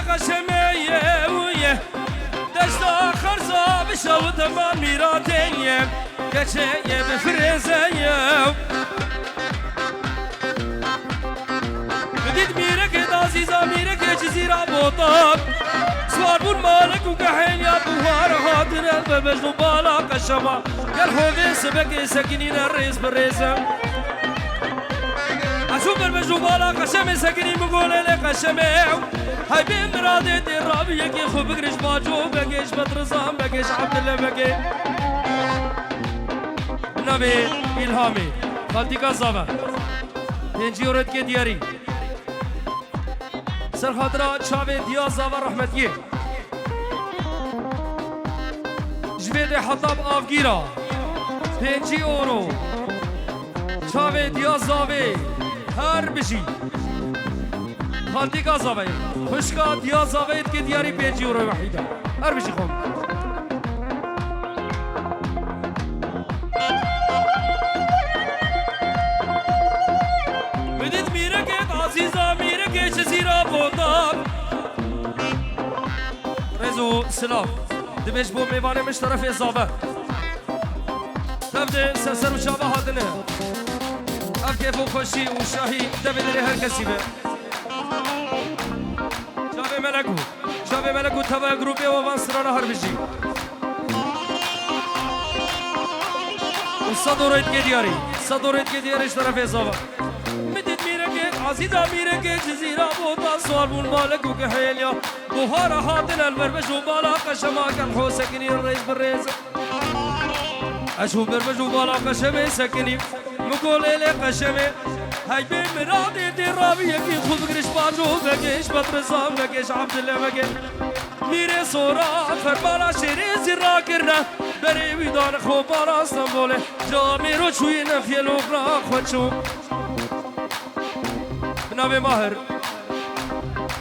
قشمية ويه دشتا خرزة بشوت ما ميراتية كشية بفريزية بديت ميرك دازيزا ميرك جزيرة بوطاب سوار بون مالك وكحين يا بوهار خاطر الببجنو بالا قشما قال خوفي سبك سكنين الرئيس بالرئيسة أشوف البجنو بالا قشمي سكنين بقول لي قشمي هاي بين مرادي دي الرابي يكي خو بقرش باجو بقيش بدرزام بقيش عبد الله بقي نبي إلهامي خالتي كازابا هنجي ورد كي دياري سر خاطرات شابي ديا زاوا رحمتيه جوید حطاب آفگیرا 5 اورو شابي ديا زاوي هر بشي خالتي كازابا خشكا ديا زاوي كي دياري 5 اورو وحيدة هر بشي خون بديت ميرك عزيزة ميرك جزيرة بوطاب رزو سلاف دبيش بو ميواني مش طرف إصابة تبدأ سرسر وشابه هاتنه أف كيفو خوشي وشاهي دبي دلي هر كسي به شابه ملكو تبا جروبي وفان سرانا هر بجي وصدوريت كدياري صدوريت كدياري طرف إصابة مدد ميرك عزيزة ميرك جزيرة بوطا صوار بون مالك وكحيليا بوهارا هاتنا البربش وبالا قشما كان حو سكني الرئيس بالرئيس أشوف بربش وبالا قشمي سكني مقولي لي قشمي هاي بين مرادي دي رابي يكي خذ قرش باجو بقيش بطرزام بقيش عبد الله بقي ميري صورا فربالا شيري زرا كرنا بري ويدان خو بالا اسطنبولي جامي رو شوينا في الوقرا خوتشو بنابي ماهر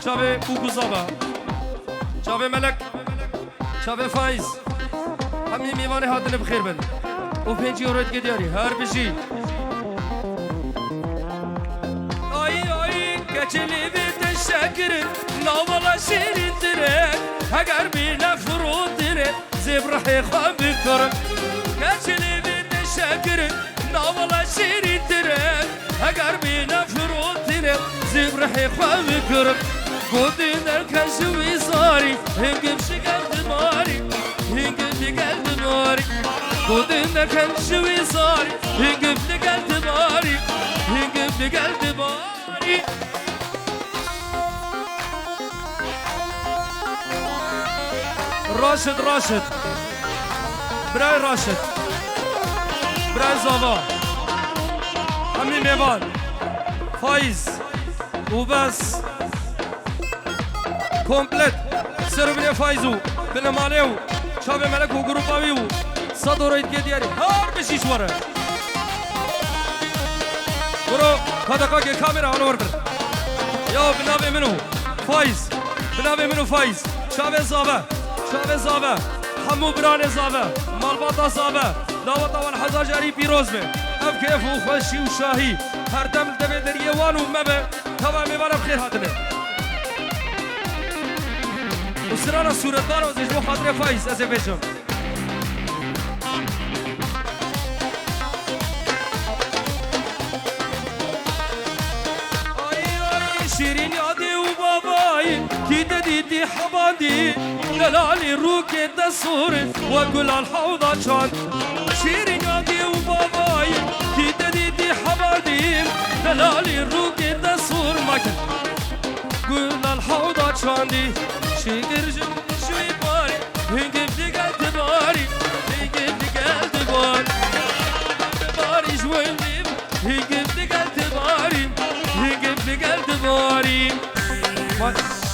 شابي بوكوزابا شابي ملك شابي فايز همي ميواني هاتن بخير بن و 5 اورو دياري هر بجي ay keçeli bir teşekkür navala şirin dire eğer bir nefru dire zebrahi khabikar keçeli bir teşekkür navala şirin dire eğer bir nefru dire zebrahi khabikar godin erken şuvi sari hengim şigeldi mari hengim geldi mari godin erken şuvi sari hengim geldi mari hengim geldi mari راشد برای راشد برای زاوا همین میوان فایز و بس کمپلت سربنی فایزو بلمانیو شاب ملک و گروپاویو صد اورید که دیاری هر بشیش وره برو هدقا که کامرا آنو وربر یا بنابه منو فایز شاب زاوه همو بران زاوه مالباتا زاوه دعوت اول هزار جاری پیروز به اب کیف و خوشی و شاهی هر دم دبه دریه وانو مبه تمامی بارم خیر هاتنه و سرانا صورتدار و زجبو خاطر فایز از بیشم شیرین یادی و بابایی کی دیدی حبادی دلالي روكي دسور وقول الحوضة شان شيرين يادي وباباي كي تديدي حبادي دلالي روكي دسور ماكن قول الحوضة شان دي شيقر جمد شوي باري هنقب لي قلت باري هنقب لي قلت باري باري شوي نيب هنقب لي قلت باري هنقب لي قلت باري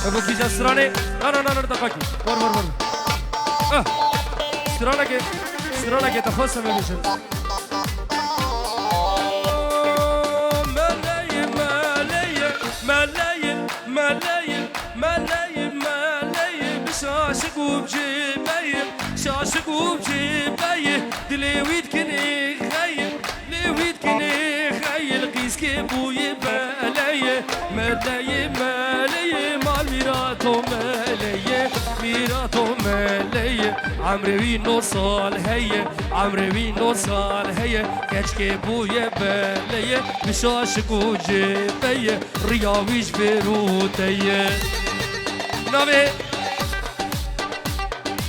ابو كيجا سراني لا دقاكي ور سرانك تخصم بيشن ملايم شاشق وبجيبي دلي ويد كني خيل قيس كشكي بوي مالية مالية مالية مال ميراتو مالية ميراتو مالية عمري وينو صال هي عمري وينو صال هي كشكي بوي مالية مشاشك وجيبية رياويش بيروتية بنابي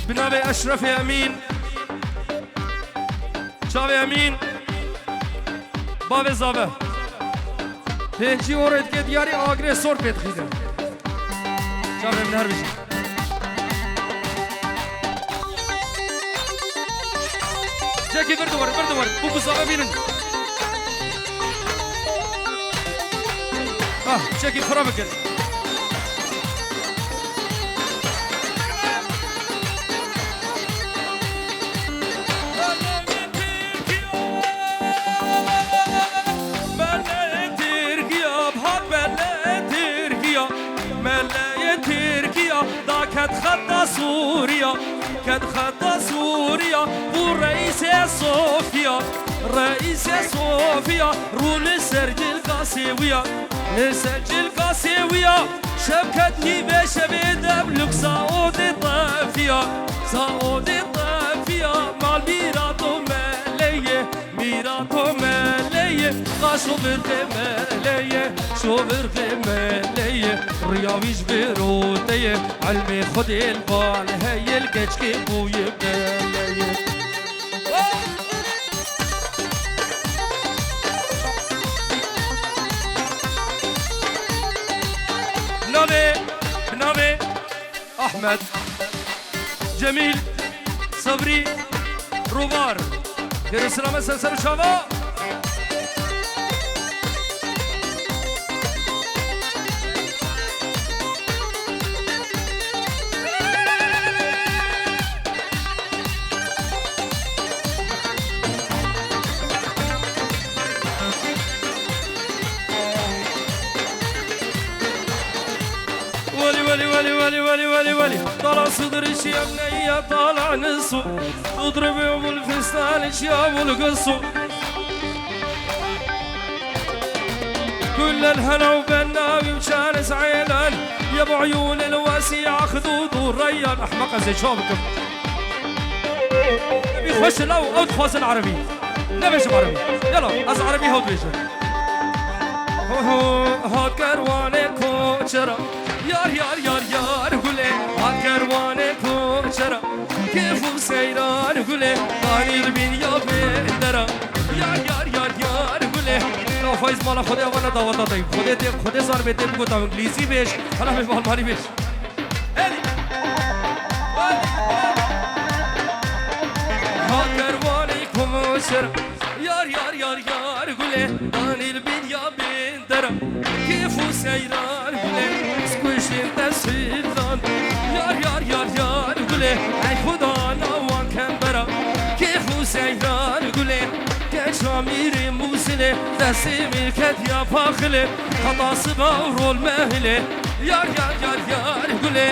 بنابي أشرف يمين شاوي يمين بابي زابه پنجی اورد که دیاری آگریسور پیت خیده شاوی من هر بشی جاکی بردوار بوکو زابه بینن جاکی خرابه کرد سوريا كد خطا سوريا ورئيس صوفيا رئيس صوفيا رول سرج القاسيوية سرج القاسيوية شبكتني بشبه دبلك سعودي طافية سعودي طافية مع الميراتو مالية ميراتو مالية قاشو برقمالية شو برقمالية رياويش بيروتية علمي خد البال هي الكشكي بوي بنالية بنابي أحمد جميل صبري روبار دير السلامة سلسل شابا ولي طلع صدر الشياب نية طالع نصو تضرب يوم الفستان الشياب والقصو كل الهنا وبناوي وشانس عيلان يا ابو عيون الواسعة خدود والريان احمق زي شوفكم بيخش لو او تخوص العربي نبيش عربي يلا از عربي هود بيش هاد كرواني كوشرا يار يار يار يار قولي هالكرواني كوشرا كيفو سيران قولي طاني البين يا بندرا يار يار يار يار قولي لو فايز مالا خده وانا دعوتا طيب خده صار بيتي بقو تاو انجليزي بيش انا بيبال مالي بيش هلي هالكرواني كوشرا يار يار يار يار قولي طاني البين يا بندرا كيفو سيران قولي تسفيلان يار يار يار يار قولي اي خدا نوان كمبرا كيفو سيدان قولي كشاميري موسلي دسي ملكت يا فاخلي خطا صبا ورول مهلي يار يار يار يار قولي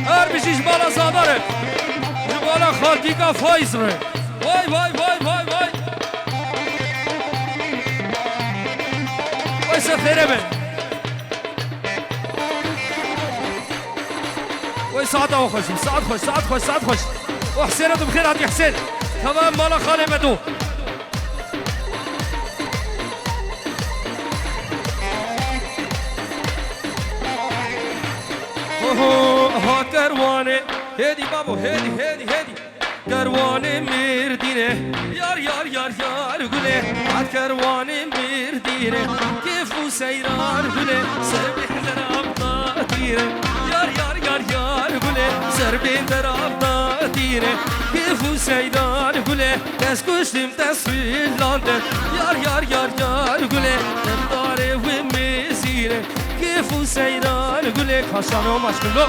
اربشي جبالا صابرك جبالا خالتيكا فايزري واي واي واي واي واي واي سفيري بي وي سعد اخوش سعد خوش سعد خوش سعد خوش وحسين انتم بخير هاتي حسين تمام مالا خالي مدو ها كرواني هادي بابو هادي كرواني ميردينه يار يار يار يار قولي عاد كرواني ميردينه كيفو سيران قولي سبح لرابطة طيره يار يار يار يار قولي سربين درابطة طيره كيفو سيران قولي تسكشتم تسويل لندن يار يار يار يار قولي تمداري ومزيره كيفو سيران قولي خشامي ومشكلو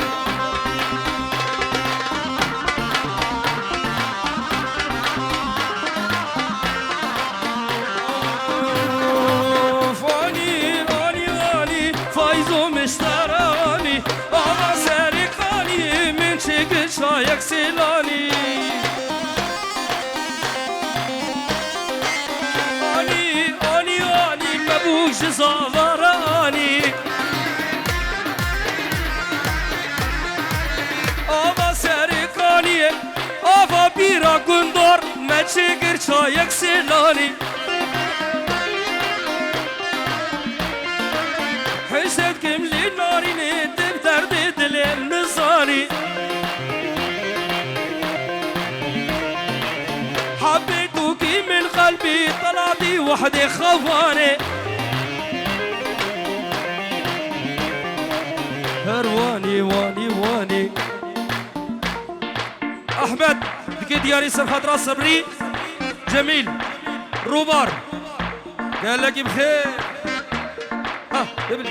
شايك سيلاني اني زاوراني آوا سرکانیه آوا بیرا گندار مچگر چایک سیلانی حسد کملی نارینه دل درد دلم نزانی حبيتك من قلبي طلعتي وحدي خواني هرواني واني واني احمد دكي دياري سرخات راس صبري جميل روبار قال لك بخير ها ابني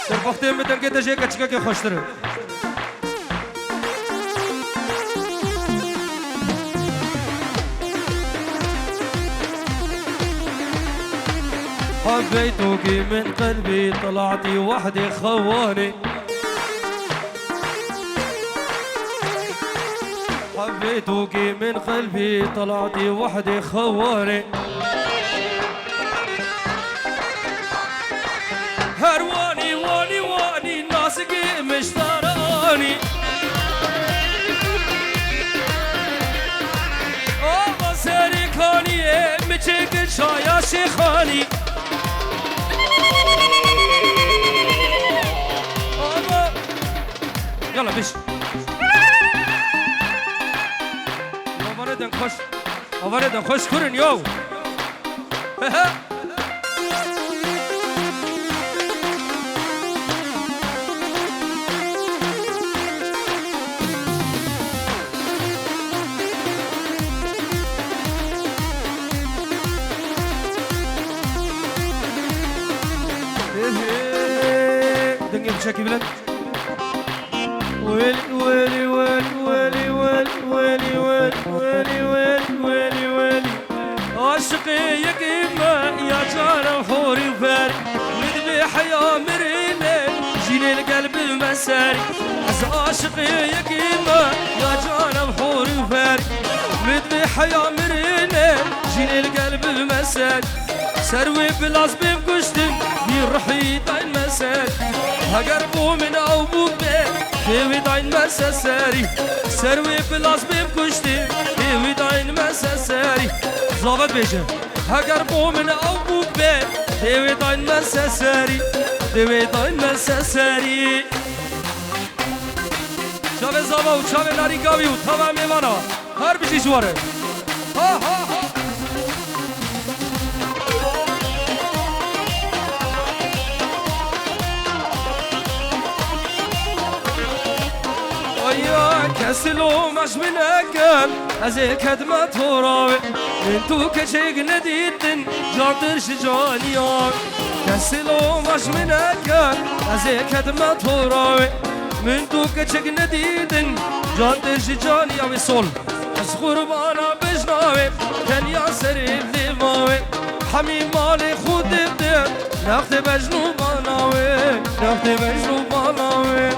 سرفختين بدن كده جيكا تشكاكي خوشتره حبيتك من قلبي طلعتي وحدي خواني حبيتك من قلبي طلعتي وحدي خواني هرواني واني واني ناسقي مشتراني آبا سرکانی مچک شایا شیخانی يلا بش وردن خوش كرن يو دنيا بشكل بلد ويلي ويلي ويلي ويلي ويلي ويلي ويلي ويلي ويلي ويلي عاشقي يا كيما يا جار حوري وفاري مذبح يا مريني جيني القلب مساري عاشقي يا كيما يا جار حوري وفاري مذبح يا مريني جيني القلب مساري سروي بلاص بمكشتم يروحي طين مساري هقربو من أبوك في داين مسساري سروي بلاص بمكشتي في داين مسساري زابط بيجا هقربو من أبوك في داين مسساري في داين مسساري شاب زابا وشاب ناري قاوي وطبع ميوانا هر بشي شواره ها ها ها كسلو مش من أكل أزيك هدمة تراوي من تو كشيك نديتن جاندر شجانيان كسلو مش من أكل أزيك هدمة تراوي من تو كشيك نديتن جاندر شجانيان وصول از قربانا بجناوي كان ياسر الليماوي حميم مالي خود بدر ناخد بجنو باناوي ناخد بجنو باناوي